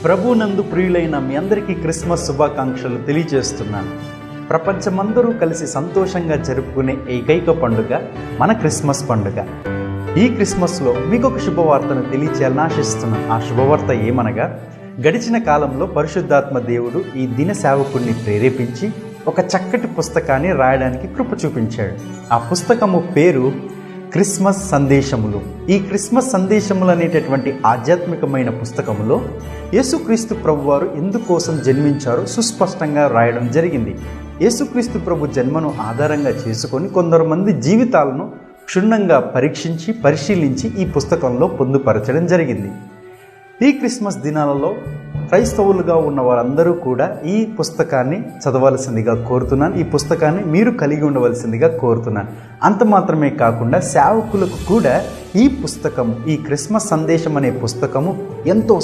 ప్రభునందు ప్రియులైన మీ అందరికీ క్రిస్మస్ శుభాకాంక్షలు తెలియజేస్తున్నాను. ప్రపంచమందరూ కలిసి సంతోషంగా జరుపుకునే ఏకైక పండుగ మన క్రిస్మస్ పండుగ. ఈ క్రిస్మస్లో మీకు ఒక శుభవార్తను తెలియచేయాలని ఆశిస్తున్నాను. ఆ శుభవార్త ఏమనగా, గడిచిన కాలంలో పరిశుద్ధాత్మ దేవుడు ఈ దిన సేవకుడిని ప్రేరేపించి ఒక చక్కటి పుస్తకాన్ని రాయడానికి కృప చూపించాడు. ఆ పుస్తకము పేరు క్రిస్మస్ సందేశములు. ఈ క్రిస్మస్ సందేశములు అనేటటువంటి ఆధ్యాత్మికమైన పుస్తకములో యేసుక్రీస్తు ప్రభువారు ఎందుకోసం జన్మించారో సుస్పష్టంగా రాయడం జరిగింది. యేసుక్రీస్తు ప్రభు జన్మను ఆధారంగా చేసుకొని కొందరు మంది జీవితాలను క్షుణ్ణంగా పరీక్షించి పరిశీలించి ఈ పుస్తకంలో పొందుపరచడం జరిగింది. ఈ క్రిస్మస్ దినాలలో క్రైస్తవులుగా ఉన్న వారందరూ కూడా ఈ పుస్తకాన్ని చదవలసిందిగా కోరుతున్నాను. ఈ పుస్తకాన్ని మీరు కలిగి ఉండవలసిందిగా కోరుతున్నాను. అంత మాత్రమే కాకుండా సేవకులకు కూడా ఈ పుస్తకము, ఈ క్రిస్మస్ సందేశం అనే పుస్తకము ఎంతో